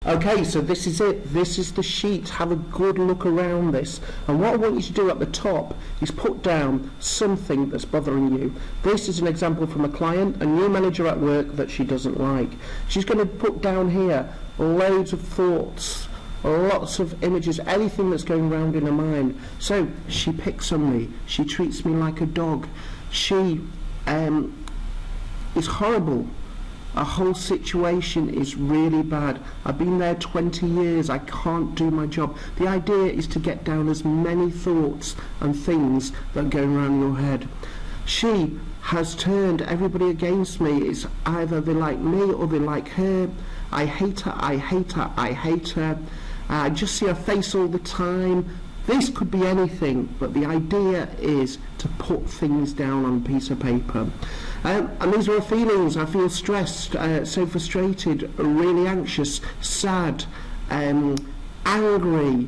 Okay, so this is it. This is the sheet. Have a good look around this. And what I want you to do at the top is put down something that's bothering you. This is an example from a client, a new manager at work that she doesn't like. She's going to put down here loads of thoughts, lots of images, anything that's going around in her mind. So she picks on me. She treats me like a dog. She is horrible. Our whole situation is really bad. I've been there 20 years. I can't do my job. The idea is to get down as many thoughts and things that are going around your head. She has turned everybody against me. It's either they like me or they like her. I hate her, I hate her, I hate her. I just see her face all the time. This could be anything, but the idea is to put things down on a piece of paper. And these are her feelings. I feel stressed, so frustrated, really anxious, sad, angry,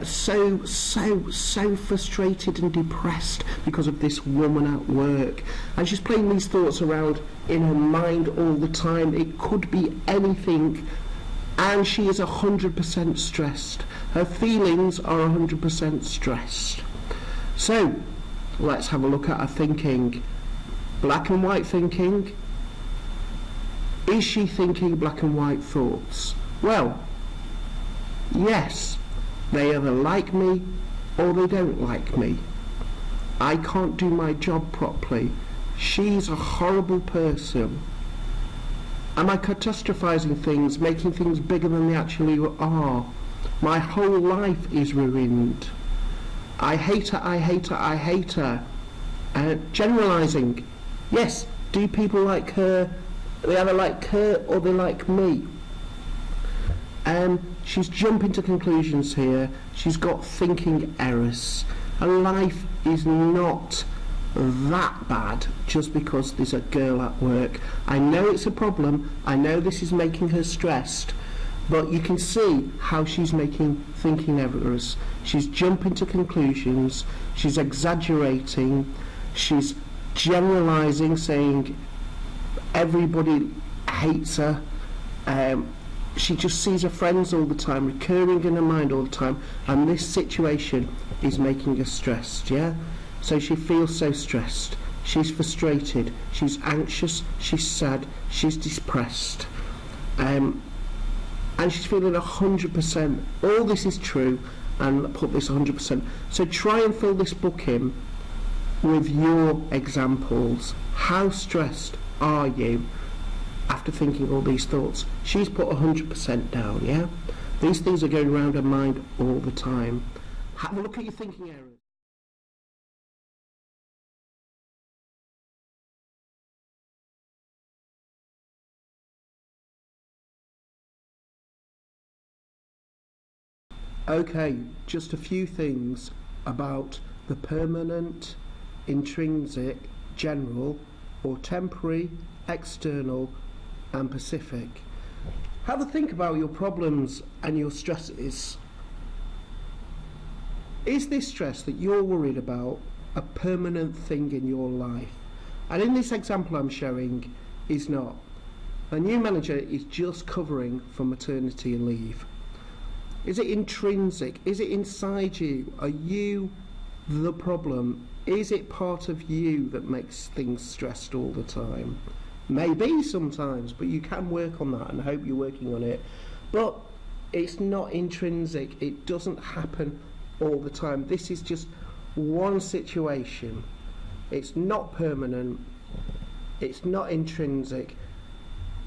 so frustrated and depressed because of this woman at work. And she's playing these thoughts around in her mind all the time. It could be anything. And she is 100% stressed. Her feelings are 100% stressed. So, let's have a look at her thinking. Black and white thinking. Is she thinking black and white thoughts? Well, yes. They either like me or they don't like me. I can't do my job properly. She's a horrible person. Am I catastrophizing things, making things bigger than they actually are? My whole life is ruined. I hate her, I hate her, I hate her. Generalizing. Yes, do people like her? They either like her or they like me. She's jumping to conclusions here. She's got thinking errors. Her life is not that bad just because there's a girl at work. I know it's a problem. I know this is making her stressed. But you can see how she's making thinking errors. She's jumping to conclusions. She's exaggerating. She's generalizing, saying everybody hates her. She just sees her friends all the time, recurring in her mind all the time, and this situation is making her stressed, yeah? So she feels so stressed. She's frustrated. She's anxious. She's sad. She's depressed. And she's feeling 100%. All this is true, and put this 100%. So try and fill this book in with your examples. How stressed are you after thinking all these thoughts? She's put 100% down, yeah? These things are going around her mind all the time. Have a look at your thinking errors. Okay, just a few things about the permanent, intrinsic, general, or temporary, external, and specific. Have a think about your problems and your stresses. Is this stress that you're worried about a permanent thing in your life? And in this example I'm showing, is not. A new manager is just covering for maternity leave. Is it intrinsic? Is it inside you? Are you the problem? Is it part of you that makes things stressed all the time? Maybe sometimes, but you can work on that, and I hope you're working on it. But it's not intrinsic. It doesn't happen all the time. This is just one situation. It's not permanent. It's not intrinsic.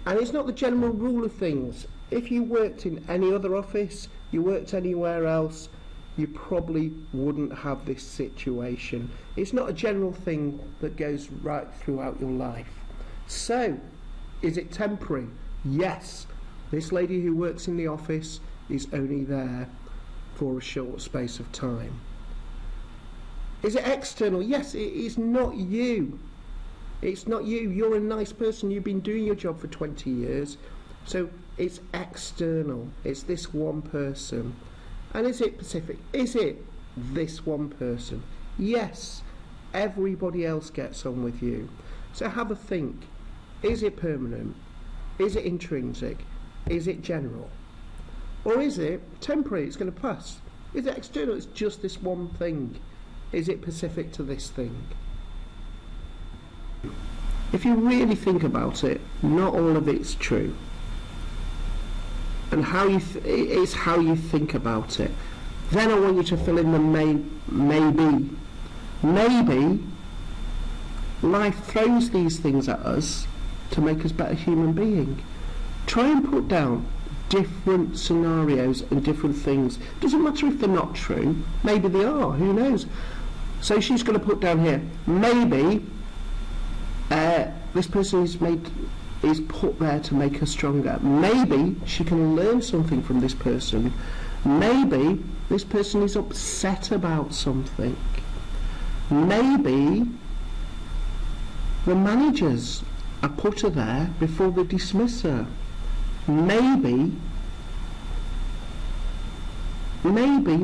And it's not the general rule of things. If you worked in any other office, you worked anywhere else, you probably wouldn't have this situation. It's not a general thing that goes right throughout your life. So, is it temporary? Yes. This lady who works in the office is only there for a short space of time. Is it external? Yes, it is not you. It's not you. You're a nice person. You've been doing your job for 20 years. So it's external. It's this one person. And is it specific? Is it this one person? Yes. Everybody else gets on with you. So have a think. Is it permanent? Is it intrinsic? Is it general? Or is it temporary, it's going to pass? Is it external, it's just this one thing? Is it specific to this thing? If you really think about it, not all of it's true. And it's how you think about it. Then I want you to fill in the maybe. Maybe life throws these things at us to make us better human beings. Try and put down different scenarios and different things. Doesn't matter if they're not true. Maybe they are. Who knows? So she's going to put down here, maybe this person is put there to make her stronger. Maybe she can learn something from this person. Maybe this person is upset about something. Maybe the managers are put her there before they dismiss her. Maybe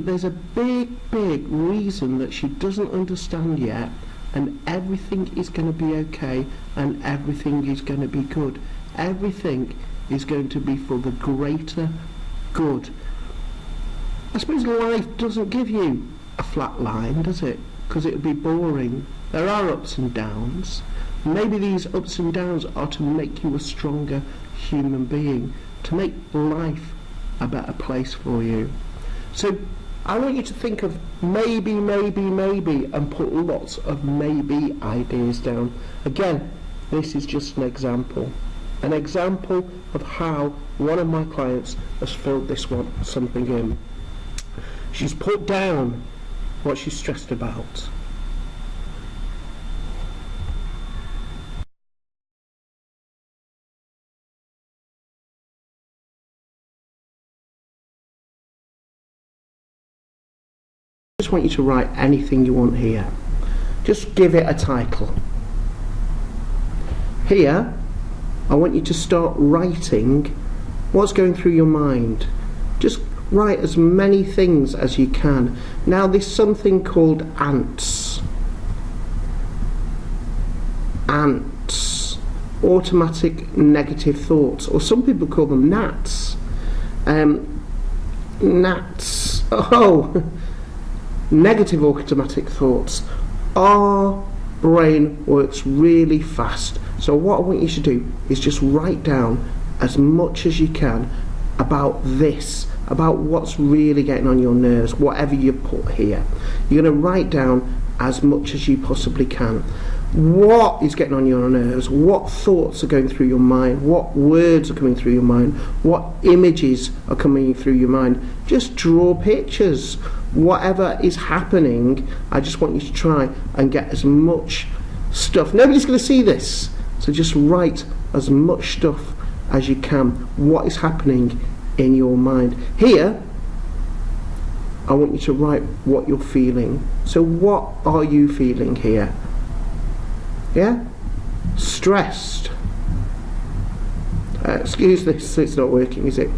there's a big reason that she doesn't understand yet, and everything is going to be okay, and everything is going to be good. Everything is going to be for the greater good. I suppose life doesn't give you a flat line, does it? Because it would be boring. There are ups and downs. Maybe these ups and downs are to make you a stronger human being, to make life a better place for you. So I want you to think of maybe, and put lots of maybe ideas down. Again, this is just an example of how one of my clients has filled something in. She's put down what she's stressed about. I just want you to write anything you want here. Just give it a title. Here, I want you to start writing what's going through your mind. Just write as many things as you can. Now, there's something called ants. Ants. Automatic negative thoughts. Or some people call them gnats. Gnats. Oh! Negative automatic thoughts. Our brain works really fast. So what I want you to do is just write down as much as you can about this, about what's really getting on your nerves, whatever you put here. You're going to write down as much as you possibly can. What is getting on your nerves? What thoughts are going through your mind? What words are coming through your mind? What images are coming through your mind? Just draw pictures. Whatever is happening, I just want you to try and get as much stuff. Nobody's going to see this, so just write as much stuff as you can. What is happening in your mind? Here, I want you to write what you're feeling. So what are you feeling here? Yeah? Stressed. Excuse this, it's not working, is it?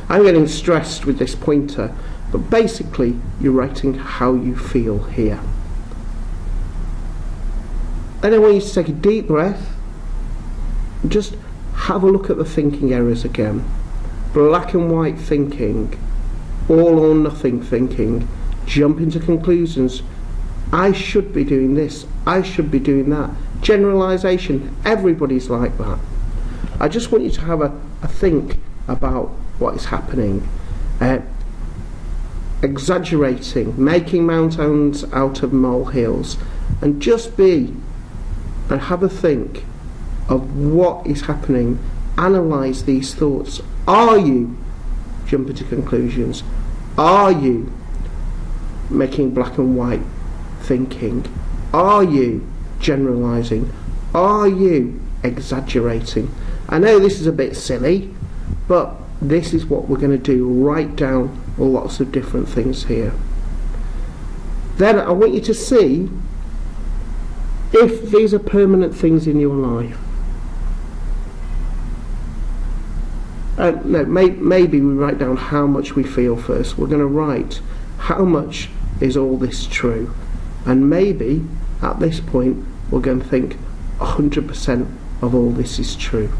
I'm getting stressed with this pointer, but basically you're writing how you feel here. Then I want you to take a deep breath and just have a look at the thinking errors again. Black and white thinking, all or nothing thinking, jump into conclusions. I should be doing this, I should be doing that. Generalisation, everybody's like that. I just want you to have a think about what is happening. Exaggerating, making mountains out of molehills, and just be and have a think of what is happening. Analyse these thoughts. Are you jumping to conclusions? Are you making black and white thinking? Are you generalising? Are you exaggerating? I know this is a bit silly, but this is what we're going to do. Write down lots of different things here. Then I want you to see if these are permanent things in your life. No, maybe we write down how much we feel first. We're going to write how much is all this true, and maybe at this point we're going to think 100% of all this is true.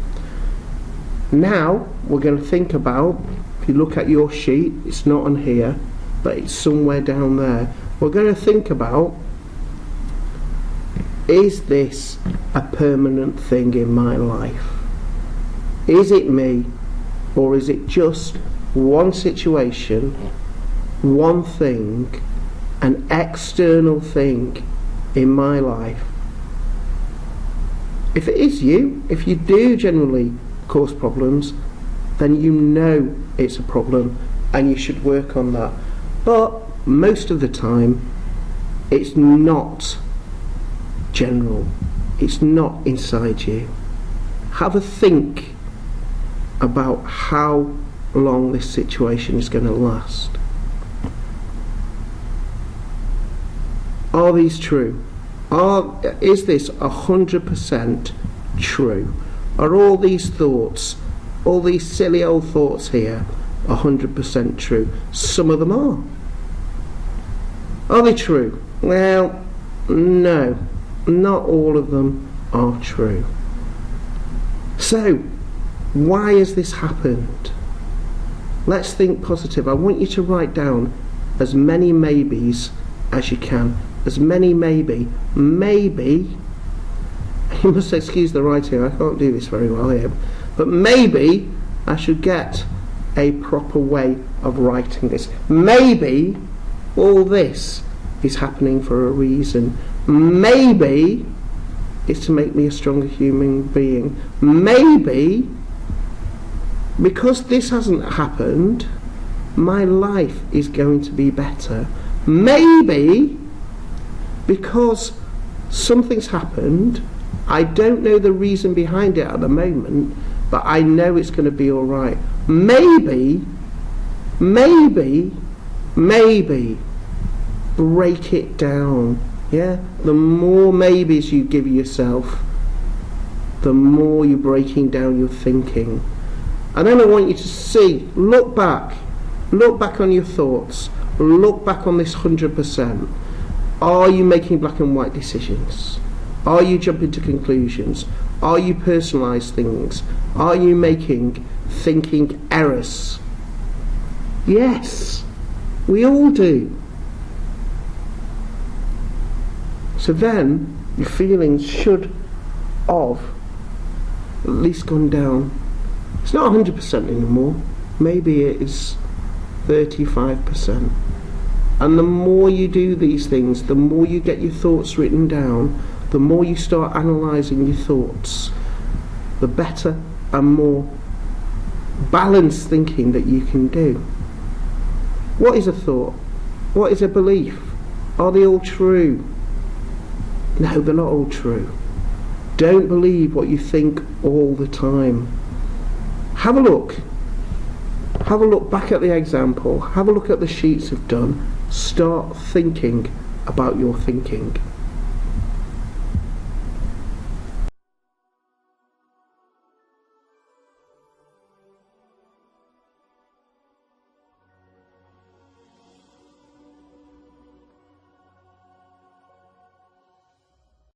Now we're going to think about If you look at your sheet, it's not on here, but it's somewhere down there. We're going to think about, is this a permanent thing in my life? Is it me, or is it just one situation, one thing, an external thing in my life? If it is you, if you do generally cause problems, then you know it's a problem and you should work on that. But most of the time, it's not general. It's not inside you. Have a think about how long this situation is going to last. Are these true? Is this 100% true? Are all these thoughts, all these silly old thoughts here, 100% true? Some of them are. Are they true? Well, no, not all of them are true. So, why has this happened? Let's think positive. I want you to write down as many maybes as you can. As many maybe. You must excuse the writing, I can't do this very well here. But maybe I should get a proper way of writing this. Maybe all this is happening for a reason. Maybe it's to make me a stronger human being. Maybe because this hasn't happened, my life is going to be better. Maybe because something's happened, I don't know the reason behind it at the moment, but I know it's going to be alright. Maybe, break it down. Yeah? The more maybes you give yourself, the more you're breaking down your thinking. And then I want you to see, look back on your thoughts, look back on this 100%. Are you making black and white decisions? Are you jumping to conclusions? Are you personalised things? Are you making thinking errors? Yes, we all do. So then your feelings should have at least gone down. It's not 100% anymore. Maybe it is 35%. And the more you do these things, the more you get your thoughts written down, the more you start analysing your thoughts, the better and more balanced thinking that you can do. What is a thought? What is a belief? Are they all true? No, they're not all true. Don't believe what you think all the time. Have a look. Have a look back at the example. Have a look at the sheets I've done. Start thinking about your thinking.